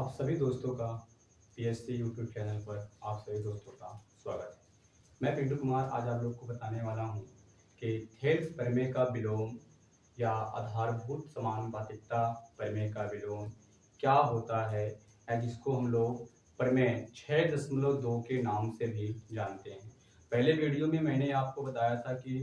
आप सभी दोस्तों का पीएससी यूट्यूब चैनल पर आप सभी दोस्तों का स्वागत है। मैं पिंटू कुमार आज आप लोग को बताने वाला हूं कि थेल्स प्रमेय का विलोम या आधारभूत समानुपातिकता प्रमेय का विलोम क्या होता है, या जिसको हम लोग प्रमेय 6.2 के नाम से भी जानते हैं। पहले वीडियो में मैंने आपको बताया था कि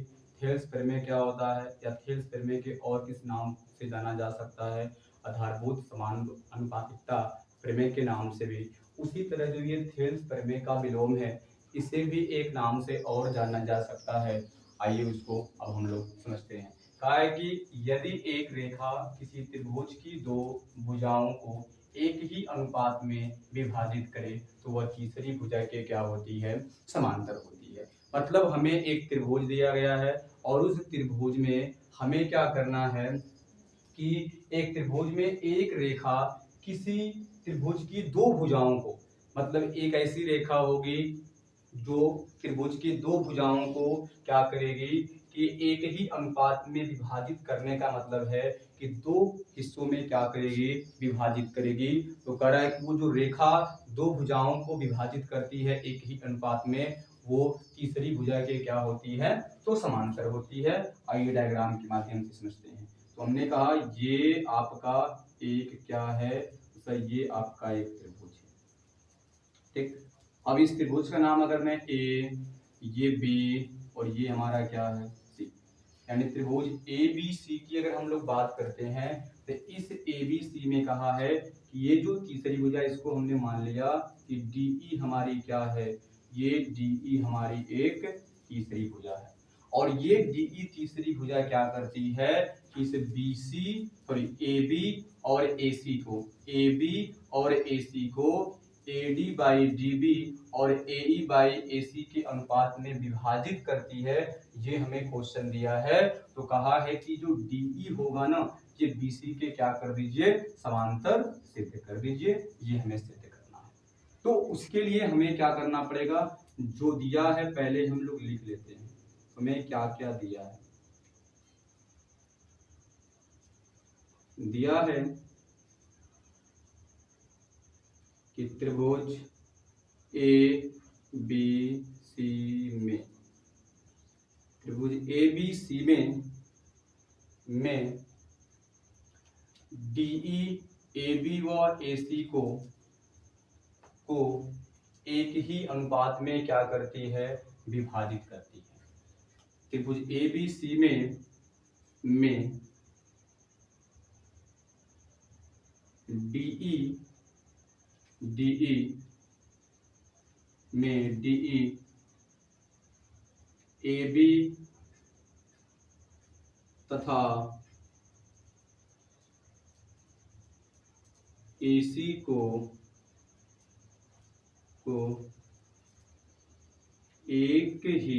थेल्स प्रमेय क्या होता है या थेल्स प्रमेय के और किस नाम से जाना जा सकता है, आधारभूत समानुपातिकता प्रमेय के नाम से भी। उसी तरह जो ये थेल्स प्रमेय का विलोम है, इसे भी एक नाम से और जाना जा सकता है। आइए उसको अब हम लोग समझते हैं। कहा है कि यदि एक रेखा किसी त्रिभुज की दो भुजाओं को एक ही अनुपात में विभाजित करे तो वह तीसरी भुजा के क्या होती है, समांतर होती है। मतलब हमें एक त्रिभुज दिया गया है और उस त्रिभुज में हमें क्या करना है कि एक त्रिभुज में एक रेखा किसी त्रिभुज की दो भुजाओं को, मतलब एक ऐसी रेखा होगी जो त्रिभुज की दो भुजाओं को क्या करेगी कि एक ही अनुपात में विभाजित करने का मतलब है कि दो हिस्सों में क्या करेगी, विभाजित करेगी। तो कह रहा है कि वो जो रेखा दो भुजाओं को विभाजित करती है एक ही अनुपात में, वो तीसरी भुजा के क्या होती है, तो समांतर होती है। आइए डायग्राम के माध्यम से समझते हैं। तो हमने कहा ये आपका एक क्या है सर, ये आपका एक त्रिभुज है, ठीक। अब इस त्रिभुज का नाम अगर मैं ए, ये बी और ये हमारा क्या है सी, यानी त्रिभुज ए बी सी की अगर हम लोग बात करते हैं तो इस ए बी सी में कहा है कि ये जो तीसरी भुजा, इसको हमने मान लिया कि डी ई हमारी क्या है, ये डी ई हमारी एक तीसरी भुजा है। और ये डी ई तीसरी भुजा क्या करती है कि इस B C sorry A B और ए सी को, ए बी और ए सी को AD बाई DB और AE बाई AC के अनुपात में विभाजित करती है। ये हमें क्वेश्चन दिया है। तो कहा है कि जो DE होगा ना, ये BC के क्या कर दीजिए, समांतर सिद्ध कर दीजिए। ये हमें सिद्ध करना है। तो उसके लिए हमें क्या करना पड़ेगा, जो दिया है पहले हम लोग लिख लेते हैं। हमें क्या क्या दिया है, दिया है कि त्रिभुज ए बी सी में, त्रिभुज ए बी सी में डीई ए बी व ए सी को एक ही अनुपात में क्या करती है, विभाजित करती है। त्रिभुज ए बी सी में डीई डीई में डीई ए बी तथा AC को एक ही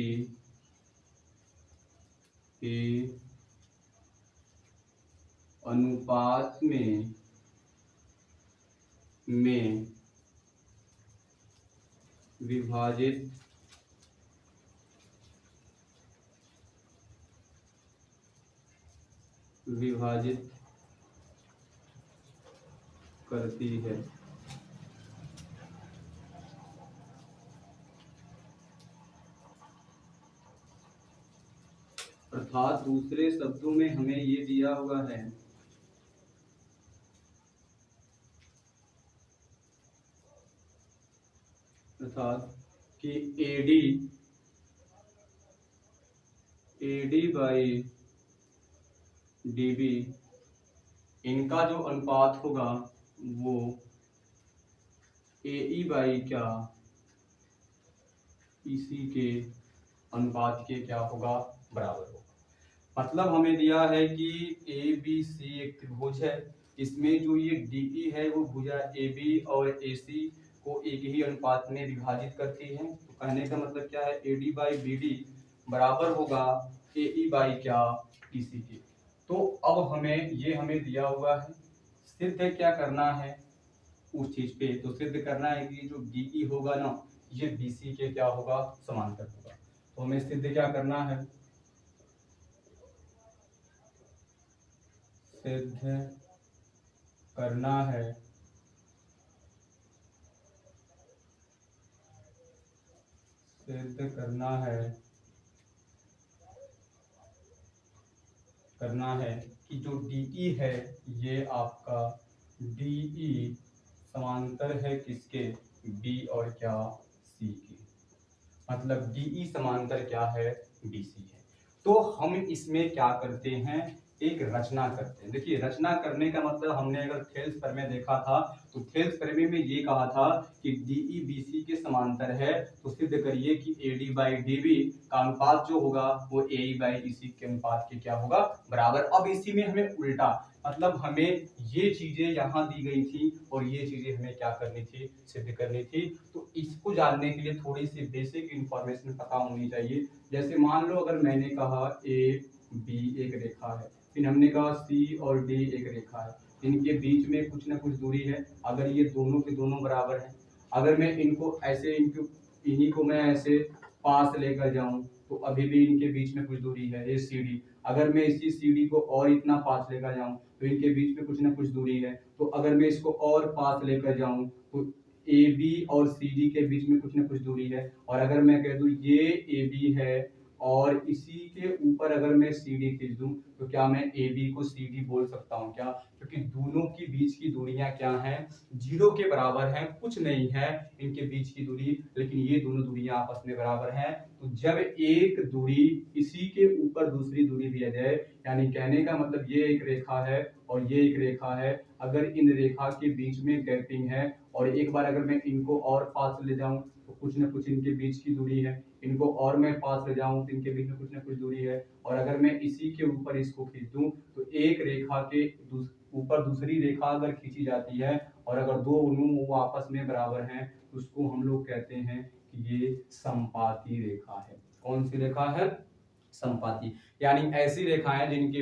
अनुपात में विभाजित करती है। अर्थात दूसरे शब्दों में हमें ये दिया हुआ है अर्थात कि AD बाई DB इनका जो अनुपात होगा वो AE बाई क्या EC के अनुपात के क्या होगा, बराबर होगा। मतलब हमें दिया है कि ए बी सी एक त्रिभुज है, इसमें जो ये डीई है वो भुजा ए बी और ए सी को एक ही अनुपात में विभाजित करती है। तो कहने का मतलब क्या है, A D by B D बराबर होगा ए ई बाई क्या ई सी के। तो अब हमें दिया हुआ है, सिद्ध क्या करना है उस चीज पे, तो सिद्ध करना है कि जो डीई होगा ना, ये बीसी के क्या होगा, समांतर होगा। तो हमें सिद्ध क्या करना है, सिद्ध करना है सिद्ध करना है कि जो DE है ये आपका DE समांतर है किसके, B और क्या, C के। मतलब DE समांतर क्या है, BC है। तो हम इसमें क्या करते हैं, एक रचना करते हैं। देखिए रचना करने का मतलब हमने अगर थेल्स प्रमेय देखा था तो थेल्स प्रमेय में ये कहा था कि DE BC के समांतर है, तो सिद्ध करिए कि AD बाई DB का अनुपात जो होगा वो AE बाई EC के अनुपात के क्या होगा, बराबर। अब इसी में हमें उल्टा मतलब हमें ये चीजें यहाँ दी गई थी और ये चीजें हमें क्या करनी थी, सिद्ध करनी थी। तो इसको जानने के लिए थोड़ी सी बेसिक इंफॉर्मेशन पता होनी चाहिए। जैसे मान लो अगर मैंने कहा AB एक रेखा है, फिर हमने कहा C और D एक रेखा है, इनके बीच में कुछ ना कुछ दूरी है। अगर ये दोनों के दोनों बराबर है, अगर मैं इनको ऐसे इन्हीं को मैं ऐसे पास लेकर जाऊं तो अभी भी इनके बीच में कुछ दूरी है, ये CD। अगर मैं इसी CD को और इतना पास लेकर जाऊं तो इनके बीच में कुछ ना कुछ दूरी है। तो अगर मैं इसको और पास लेकर जाऊं तो AB और CD के बीच में कुछ ना कुछ दूरी है। और अगर मैं कह दूं ये AB है और इसी के ऊपर अगर मैं CD खींच दूं तो क्या मैं AB को CD बोल सकता हूं क्या, क्योंकि दोनों के बीच की दूरियां क्या हैं, 0 के बराबर हैं, कुछ नहीं है इनके बीच की दूरी, लेकिन ये दोनों दूरियां आपस में बराबर हैं। तो जब एक दूरी इसी के ऊपर दूसरी दूरी दिया जाए, यानी कहने का मतलब ये एक रेखा है और ये एक रेखा है, अगर इन रेखा के बीच में गैपिंग है और एक बार अगर मैं इनको और पास ले जाऊं तो कुछ न कुछ इनके बीच की दूरी है, इनको और मैं पास ले जाऊं तो इनके बीच में कुछ न कुछ दूरी है। और अगर मैं इसी के ऊपर इसको खींच दूं तो एक रेखा के ऊपर दूसरी रेखा अगर खींची जाती है और अगर दो वो आपस में बराबर हैं तो उसको हम लोग कहते हैं कि ये संपाती रेखा है। कौन सी रेखा है, संपाती। यानी ऐसी रेखाएं जिनके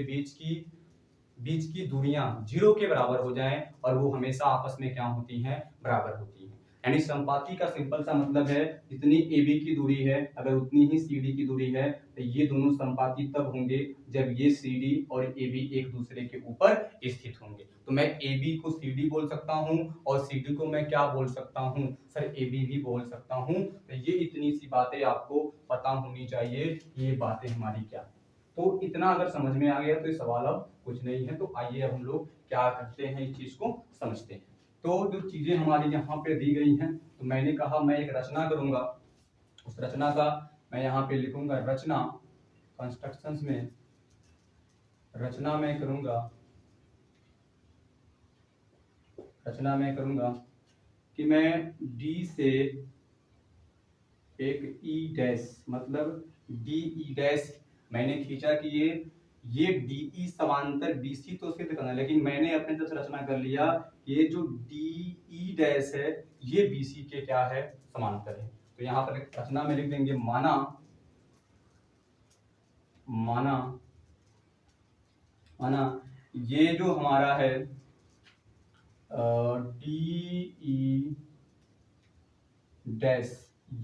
बीच की दूरियां 0 के बराबर हो जाएं और वो हमेशा आपस में क्या होती हैं, बराबर होती हैं। यानी संपाती का सिंपल सा मतलब है जितनी AB की दूरी है अगर उतनी ही CD की दूरी है, तो ये दोनों संपाती तब होंगे जब ये CD और AB एक दूसरे के ऊपर स्थित होंगे। तो मैं AB को CD बोल सकता हूं और CD को मैं क्या बोल सकता हूं, सर AB भी बोल सकता हूं। तो ये इतनी सी बातें आपको पता होनी चाहिए, ये बातें हमारी क्या है। तो इतना अगर समझ में आ गया तो ये सवाल अब कुछ नहीं है। तो आइए अब हम लोग क्या करते हैं, इस चीज को समझते हैं। तो जो चीजें हमारी यहाँ पे दी गई हैं, तो मैंने कहा मैं एक रचना करूंगा, उस रचना का मैं यहाँ पे लिखूंगा रचना, कंस्ट्रक्शंस में रचना में करूंगा कि मैं D से एक E डैश मतलब DE डैश मैंने खींचा कि ये DE समांतर BC तो सिद्ध करना, लेकिन मैंने अपने तरफ से रचना कर लिया कि ये जो DE डैश है ये BC के क्या है, समांतर है। तो यहाँ पर रचना में लिख देंगे माना ये जो हमारा है DE डैश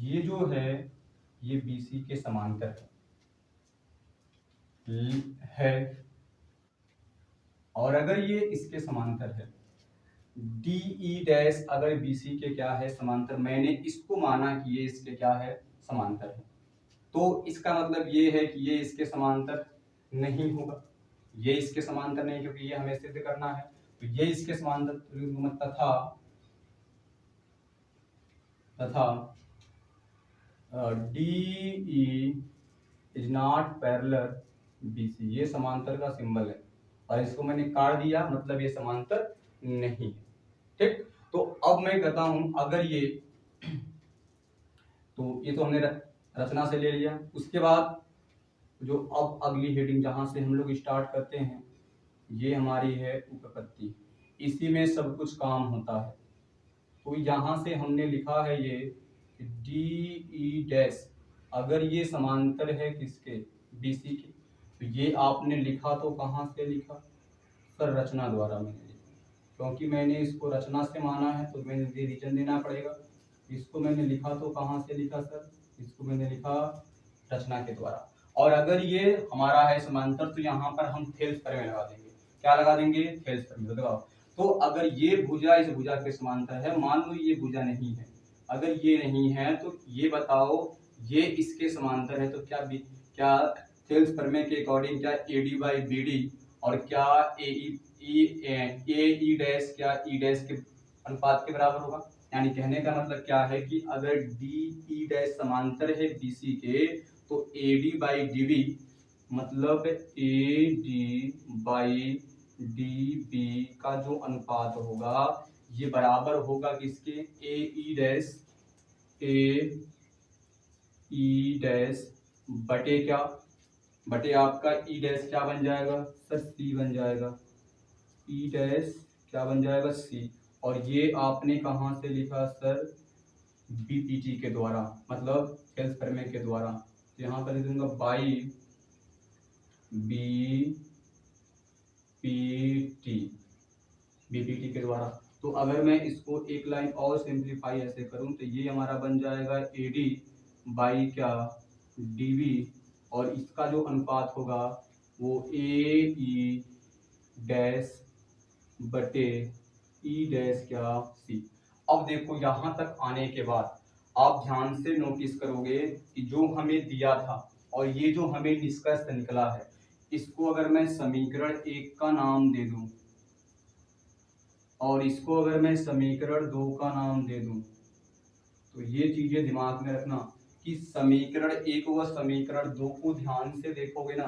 ये जो है ये BC के समांतर है और अगर ये इसके समांतर है, DE डैश अगर BC के क्या है, समांतर, मैंने इसको माना कि ये इसके क्या है, समांतर है, तो इसका मतलब ये है कि ये इसके समांतर नहीं होगा, ये इसके समांतर नहीं, क्योंकि ये हमें सिद्ध करना है। तो ये इसके समांतर तथा DE is not parallel BC, ये समांतर का सिंबल है और इसको मैंने काट दिया, मतलब ये समांतर नहीं है। ठीक, तो अब मैं कहता हूं अगर ये तो ये तो हमने रचना से ले लिया। उसके बाद जो अब अगली हेडिंग जहां से हम लोग स्टार्ट करते हैं ये हमारी है उपपत्ति, इसी में सब कुछ काम होता है। तो यहां से हमने लिखा है ये DE डैश अगर ये समांतर है किसके, BC के, तो ये आपने लिखा तो कहां से लिखा, सर रचना द्वारा मैंने लिखा, क्योंकि मैंने इसको रचना से माना है तो मैंने ये रीजन देना पड़ेगा। इसको मैंने लिखा तो कहां से लिखा सर, इसको मैंने लिखा रचना के द्वारा। और अगर ये हमारा है समांतर तो यहाँ पर हम थेल्स प्रमेय लगा देंगे। क्या लगा देंगे, थेल्स प्रमेय लगाओ। तो अगर ये भुजा इस भुजा के समांतर है, मान लो ये भुजा नहीं है, अगर ये नहीं है तो ये बताओ ये इसके समांतर है, तो क्या थेल्स प्रमेय के अकॉर्डिंग क्या AD बाई BD और क्या AE डैश क्या E डैश के अनुपात के बराबर होगा। यानी कहने का मतलब क्या है कि अगर DE डैश समांतर है BC के, तो AD बाई DB मतलब AD बाई DB का जो अनुपात होगा ये बराबर होगा किसके, AE डैश बटे क्या, बटे आपका E डैश क्या बन जाएगा सर, C बन जाएगा। E डैश क्या बन जाएगा, C। और ये आपने कहाँ से लिखा सर, BPT के द्वारा, मतलब थेल्स प्रमेय के द्वारा। तो यहाँ पर लिख दूंगा बाई BPT के द्वारा। तो अगर मैं इसको एक लाइन और सिंप्लीफाई ऐसे करूं तो ये हमारा बन जाएगा AD बाई क्या DB, और इसका जो अनुपात होगा वो AE डैश बटे E डैश क्या C। अब देखो यहाँ तक आने के बाद आप ध्यान से नोटिस करोगे कि जो हमें दिया था और ये जो हमें निष्कर्ष निकला है, इसको अगर मैं समीकरण 1 का नाम दे दूं और इसको अगर मैं समीकरण 2 का नाम दे दूं, तो ये चीजें दिमाग में रखना कि समीकरण 1 व समीकरण 2 को ध्यान से देखोगे ना,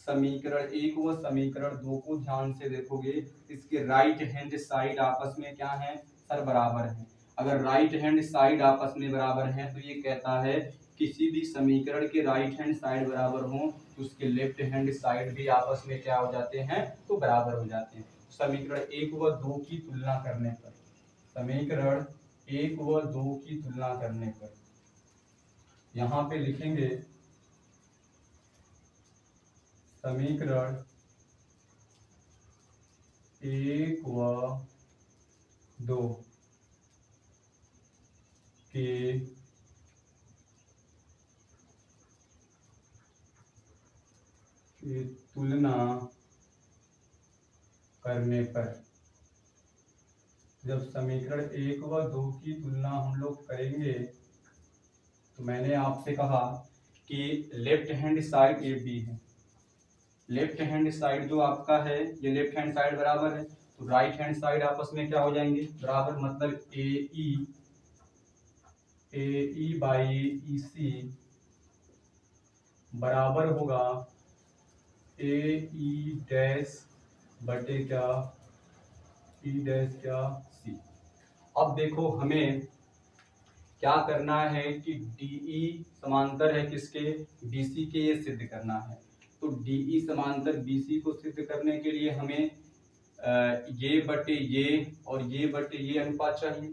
समीकरण 1 व समीकरण 2 को ध्यान से देखोगे, इसके राइट हैंड साइड आपस में क्या है सर, बराबर है। अगर राइट हैंड साइड आपस में बराबर है तो ये कहता है किसी भी समीकरण के राइट हैंड साइड बराबर हो तो उसके लेफ्ट हैंड साइड भी आपस में क्या हो जाते हैं, तो बराबर हो जाते हैं। समीकरण 1 व 2 की तुलना करने पर, समीकरण 1 व 2 की तुलना करने पर यहाँ पे लिखेंगे समीकरण 1 व 2 के तुलना करने पर, जब समीकरण 1 व 2 की तुलना हम लोग करेंगे तो मैंने आपसे कहा कि left hand side A B है, लेफ्ट हैंड साइड जो आपका है ये लेफ्ट हैंड साइड बराबर है, तो राइट हैंड साइड आपस में क्या हो जाएंगे, बराबर। मतलब ए बाई ई सी बराबर होगा ए डैश बटे क्या ई डैश क्या सी। अब देखो हमें क्या करना है कि DE समांतर है किसके, BC के, ये सिद्ध करना है। तो DE समांतर BC को सिद्ध करने के लिए हमें ये बटे ये और ये बटे ये अनुपात चाहिए।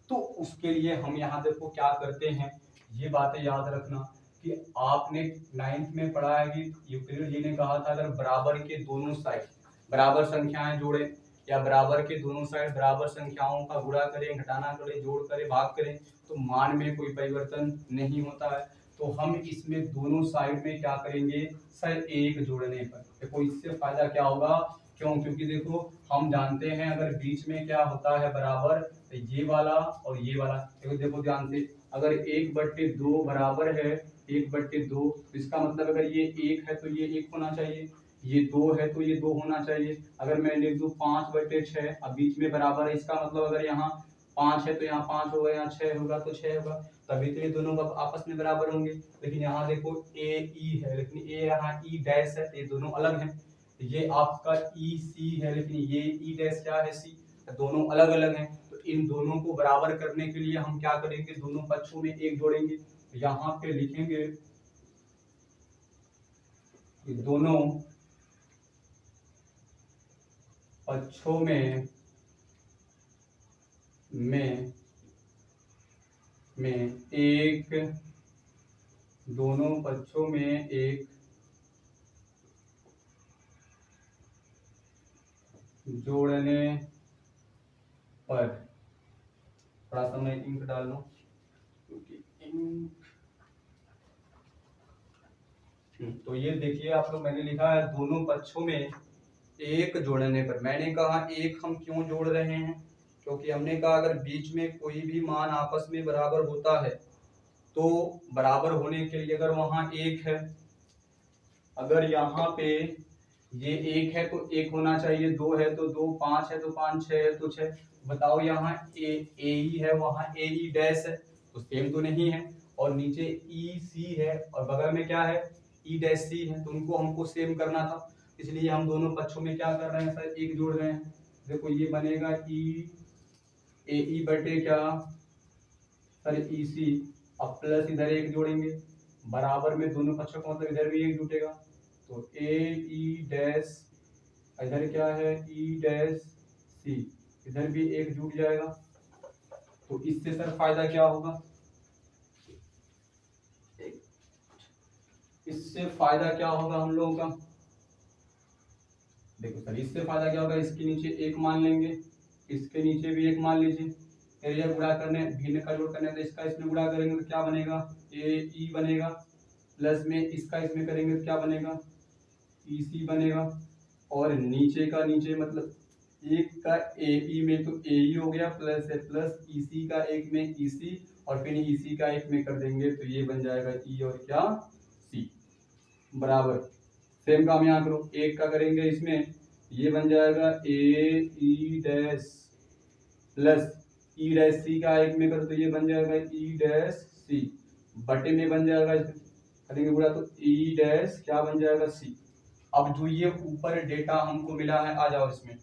तो उसके लिए हम यहाँ देखो क्या करते हैं, ये बातें याद रखना कि आपने 9th में पढ़ा है कि यूक्लिड जी ने कहा था अगर बराबर के दोनों साइड बराबर संख्याएं जोड़ें या बराबर के दोनों साइड बराबर संख्याओं का गुणा करें, घटाना करें, जोड़ करें, भाग करें तो मान में कोई परिवर्तन नहीं होता है। तो हम इसमें दोनों साइड में क्या करेंगे सर, एक जोड़ने पर। देखो इससे फायदा क्या होगा, क्यों, क्योंकि देखो हम जानते हैं अगर बीच में क्या होता है बराबर, तो ये वाला और ये वाला, देखो ध्यान से, अगर 1/2 बराबर है 1/2, तो इसका मतलब अगर ये 1 है तो ये 1 होना चाहिए, ये 2 है तो ये 2 होना चाहिए। अगर मैं लिख दूं 5/6, अब बीच में बराबर है, इसका मतलब अगर यहाँ 5 है तो यहाँ 5 होगा, यहाँ 6 होगा तो 6 होगा, तभी तो ये दोनों आपस में बराबर होंगे। लेकिन यहाँ देखो ए ई है, लेकिन ए यहाँ ई डैश है, ये दोनों अलग हैं। ये आपका ई सी है, लेकिन ये ई डैश क्या है, सी, दोनों अलग अलग हैं। तो इन दोनों को बराबर करने के लिए हम क्या करेंगे, दोनों पक्षों में एक जोड़ेंगे। यहाँ पे लिखेंगे दोनों पक्षों में एक, दोनों पक्षों में एक जोड़ने पर, थोड़ा सा मैं इंक डाल लूं क्योंकि इंक, तो ये देखिए आप लोग, मैंने लिखा है दोनों पक्षों में एक जोड़ने पर। मैंने कहा एक हम क्यों जोड़ रहे हैं, क्योंकि हमने कहा अगर बीच में कोई भी मान आपस में बराबर होता है तो बराबर होने के लिए अगर वहां एक है, अगर यहाँ पे ये एक है तो एक होना चाहिए, दो है तो दो, पांच है तो पांच, छह है तो छह। बताओ यहाँ ए ई है, वहां ए ई डैश है, तो सेम तो नहीं है। और नीचे ई सी है और बगल में क्या है, ई डैश सी है, तो उनको हमको सेम करना था। इसलिए हम दोनों पक्षों में क्या कर रहे हैं सर, एक जोड़ रहे हैं। देखो ये बनेगा ई ए ई बटे क्या सर ई सी, अब प्लस इधर एक जोड़ेंगे, बराबर में दोनों पक्षों का मतलब इधर भी एक जुटेगा, तो ए ई डैश, इधर क्या है ई डैश सी, इधर भी एक जुट जाएगा। तो इससे सर फायदा क्या होगा, इससे फायदा क्या होगा हम लोगों का, देखो सर इससे फायदा क्या होगा, इसके नीचे एक मान लेंगे, इसके नीचे भी एक मान लीजिए, एरिया गुणा करने भिन्न का जोड़ करने, तो इसका इसमें गुणा करेंगे तो क्या बनेगा, ए ई बनेगा, प्लस में इसका इसमें करेंगे तो क्या बनेगा, ई सी बनेगा। और नीचे का नीचे मतलब एक का ए ई में तो ए ई हो गया, प्लस है प्लस ई सी का एक में ई सी, और फिर ई सी का एक में कर देंगे तो ये बन जाएगा ई और क्या सी, बराबर। सेम काम यहाँ करो, एक का करेंगे इसमें, ये बन जाएगा A E dash plus E dash C का एक में करो तो ये बन जाएगा ई डैश सी, बटे में बन जाएगा इसमें करेंगे पूरा तो ई डैश क्या बन जाएगा सी। अब जो ये ऊपर डेटा हमको मिला है, आ जाओ इसमें,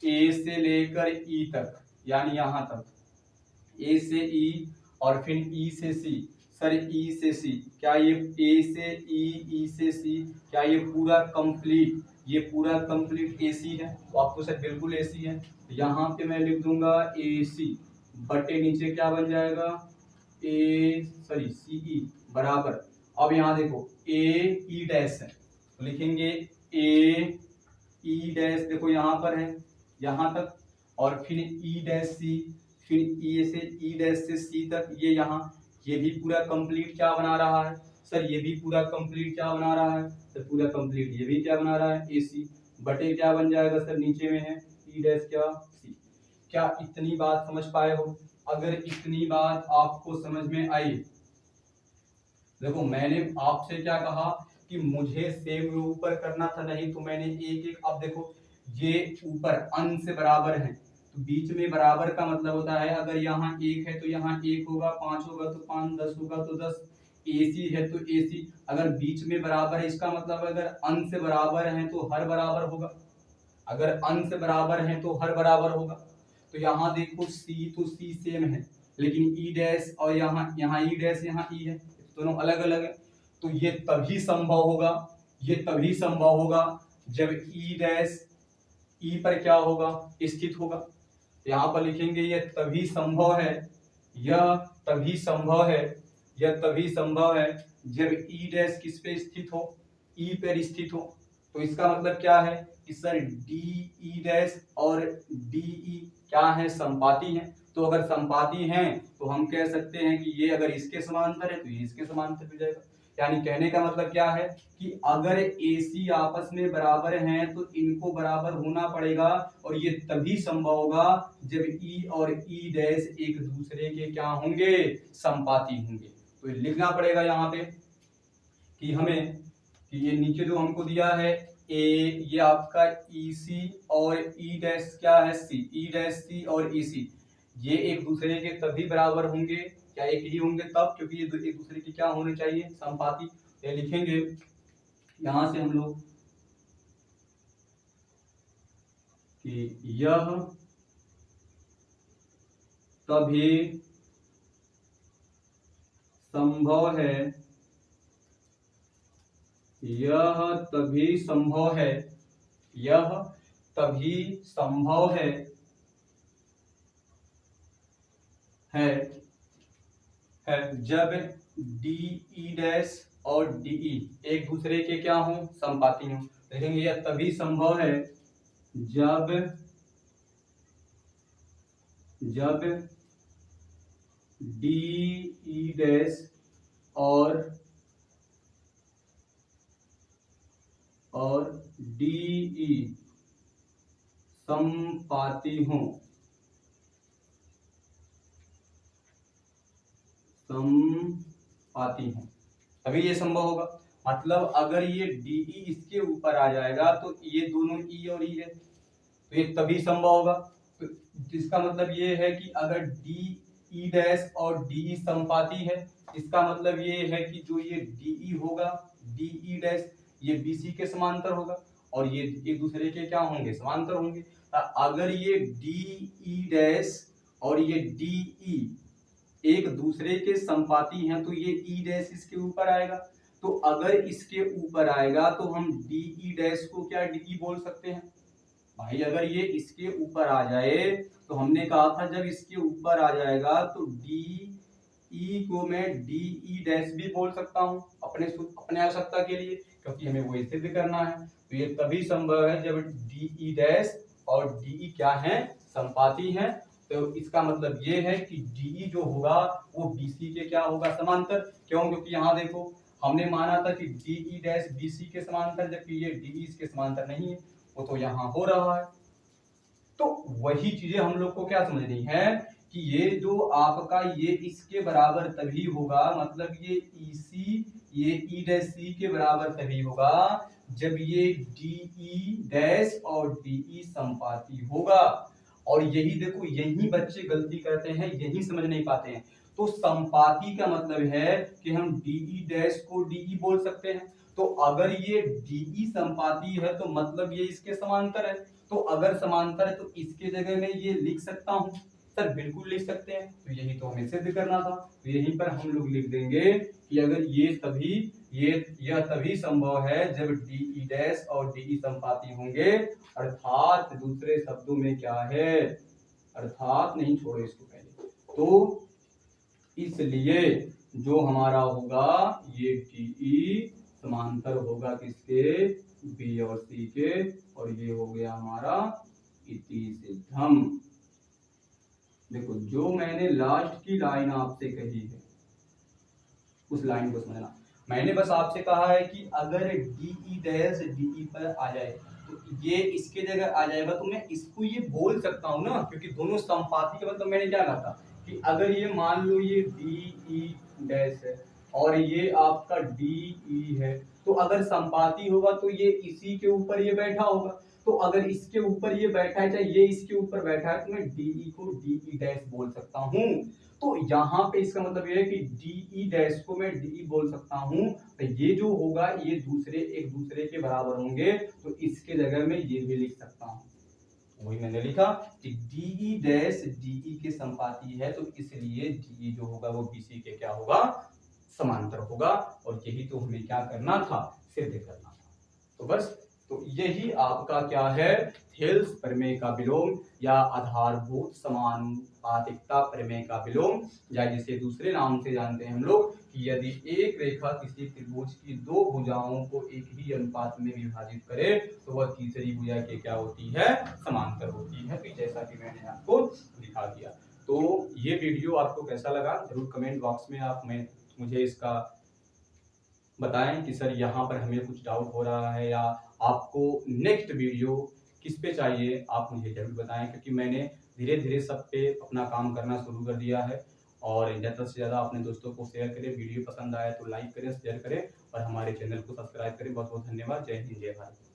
ए से लेकर ई तक, यानी यहां तक ए से ई और फिर ई से सी, सर ई से सी, क्या ये ए से ई से सी, क्या ये पूरा कंप्लीट, ये पूरा कंप्लीट ए सी है, तो आपको सर बिल्कुल ए सी है, तो यहाँ पे मैं लिख दूंगा ए सी बटे नीचे क्या बन जाएगा ए सॉरी सी ई, बराबर। अब यहाँ देखो ए ई डैश है तो लिखेंगे ए ई डैश, देखो यहाँ पर है यहाँ तक, और फिर ई डैश सी, फिर ई से ई डैश से सी तक, ये यहाँ, ये भी पूरा कंप्लीट क्या बना रहा है सर, ये भी पूरा कंप्लीट क्या बना रहा है सर, पूरा कंप्लीट ये भी क्या बना रहा है ए सी, बटे क्या बन जाएगा सर, नीचे में है ई डैश क्या सी। क्या इतनी बात समझ पाए हो? अगर इतनी बात आपको समझ में आई, देखो मैंने आपसे क्या कहा कि मुझे सेम ऊपर करना था, नहीं तो मैंने एक एक, अब देखो ये ऊपर अंश से बराबर है तो बीच में बराबर का मतलब होता है, अगर यहाँ एक है तो यहाँ एक होगा, पांच होगा तो पांच, 10 होगा तो 10, एसी है तो एसी, अगर बीच में बराबर है इसका मतलब अगर अंश से बराबर है तो हर बराबर होगा, अगर अंश से बराबर है तो हर बराबर होगा। तो यहाँ देखो सी तो सी सेम है, लेकिन ई डैश और यहाँ ई डैश यहाँ ई है, दोनों अलग अलग है। तो ये तभी संभव होगा, ये तभी संभव होगा जब ई डैश ई पर क्या होगा स्थित होगा। यहाँ पर लिखेंगे यह तभी संभव है, यह तभी संभव है, यह तभी संभव है जब ई डैश किस पे स्थित हो, ई पर स्थित हो। तो इसका मतलब क्या है कि सर डी ई डैश और डी ई क्या है, संपाती हैं। तो अगर संपाती हैं तो हम कह सकते हैं कि ये अगर इसके समांतर है तो ये इसके समांतर हो जाएगा। यानी कहने का मतलब क्या है कि अगर AC आपस में बराबर हैं तो इनको बराबर होना पड़ेगा, और ये तभी संभव होगा जब E और E डैश एक दूसरे के क्या होंगे, संपाती होंगे। तो लिखना पड़ेगा यहाँ पे कि हमें कि ये नीचे जो हमको दिया है A, ये आपका EC और E डैश क्या है C, E डैश C और EC ये एक दूसरे के तभी बराबर होंगे, क्या एक ही होंगे तब, क्योंकि ये एक दूसरे के क्या होने चाहिए, संपाती। ये लिखेंगे यहां से हम लोग कि यह तभी संभव है, यह तभी संभव है, यह तभी संभव है जब DE डैश और DE एक दूसरे के क्या हो, संपाती हो। देखेंगे यह तभी संभव है जब DE डैश और DE संपाती हो, संपाती संपाती हैं तभी ये संभव होगा। मतलब अगर ये DE इसके ऊपर आ जाएगा तो ये दोनों E और E है तो ये तभी संभव होगा। तो इसका मतलब ये है कि अगर DE डैश और DE संपाती है, इसका मतलब ये है कि जो ये DE होगा, DE डैश ये BC के समांतर होगा और ये एक दूसरे के क्या होंगे, समांतर होंगे। अगर ये DE डैश और ये DE एक दूसरे के संपाती हैं तो ये E डैश इसके ऊपर आएगा। तो अगर इसके ऊपर आएगा तो हम DE डैश को क्या DE बोल सकते हैं भाई। अगर ये इसके ऊपर आ जाए तो हमने कहा था जब इसके ऊपर आ जाएगा तो DE को मैं DE डैश भी बोल सकता हूँ अपने आवश्यकता के लिए, क्योंकि हमें वो सिद्ध करना है। तो ये तभी संभव है जब DE डैश और DE क्या है, संपाती हैं। तो इसका मतलब ये है कि DE जो होगा वो BC के क्या होगा, समांतर। क्यों? क्योंकि यहाँ देखो हमने माना था कि DE डैश BC के समांतर, जबकि ये DE इसके समांतर नहीं है, वो तो यहाँ हो रहा है। तो वही चीजें हम लोग को क्या समझनी है कि ये जो आपका ये इसके बराबर तभी होगा, मतलब ये EC ये E डैश C के बराबर तभी होगा जब ये DE डैश और DE संपाती होगा। और यही देखो यही बच्चे गलती करते हैं, यही समझ नहीं पाते हैं। तो संपाती का मतलब है कि हम DE डैश को DE बोल सकते हैं। तो अगर ये DE संपाती है तो मतलब ये इसके समांतर है। तो अगर समांतर है तो इसके जगह में ये लिख सकता हूं सर, बिल्कुल लिख सकते हैं। तो यही तो हमें सिद्ध करना था। तो यहीं पर हम लोग लिख देंगे कि अगर यह तभी संभव है जब DE डैश और DE संपाती होंगे, अर्थात दूसरे शब्दों में क्या है, अर्थात नहीं, छोड़ो इसको पहले। तो इसलिए जो हमारा होगा ये DE समांतर होगा किसके, B और C के, और ये हो गया हमारा इति सिद्धम। देखो जो मैंने लास्ट की लाइन आपसे कही है उस लाइन को समझना। मैंने बस आपसे कहा है कि अगर DE डैश DE पर आ जाए तो ये इसके जगह आ जाएगा तो मैं इसको ये बोल सकता हूँ ना, क्योंकि दोनों संपाती के मतलब मैंने क्या कहा था कि अगर ये मान लो ये DE डैश है और ये आपका DE है, तो अगर संपाती होगा तो ये इसी के ऊपर ये बैठा होगा। तो अगर इसके ऊपर ये बैठा है, चाहे ये इसके ऊपर बैठा है, तो मैं DE को DE डैश बोल सकता हूँ। तो यहाँ पे इसका मतलब ये है कि DE डैश को मैं DE बोल सकता हूँ। तो ये जो होगा ये एक दूसरे के बराबर होंगे, तो इसके जगह में ये भी लिख सकता हूँ। वही मैंने लिखा कि DE डैश DE के संपाती है, तो इसलिए DE जो होगा वो BC के क्या होगा, समांतर होगा। और यही तो हमें क्या करना था, सिद्ध करना था। तो बस तो यही आपका क्या है, थेल्स प्रमेय का विलोम या आधारभूत समानुपातिकता प्रमेय का विलोम, या जिसे दूसरे नाम से जानते हैं हम लोग कि यदि एक रेखा किसी त्रिभुज की दो भुजाओं को एक ही अनुपात में विभाजित करे तो वह तीसरी भुजा के क्या होती है, समांतर होती है। तो जैसा कि मैंने आपको दिखा दिया। तो ये वीडियो आपको कैसा लगा जरूर कमेंट बॉक्स में आप मुझे इसका बताएं कि सर यहाँ पर हमें कुछ डाउट हो रहा है या आपको नेक्स्ट वीडियो किस पे चाहिए, आप मुझे जरूर बताएं, क्योंकि मैंने धीरे धीरे सब पे अपना काम करना शुरू कर दिया है। और ज़्यादा से ज़्यादा अपने दोस्तों को शेयर करें, वीडियो पसंद आए तो लाइक करें, शेयर करें और हमारे चैनल को सब्सक्राइब करें। बहुत बहुत धन्यवाद। जय हिंद, जय भारत।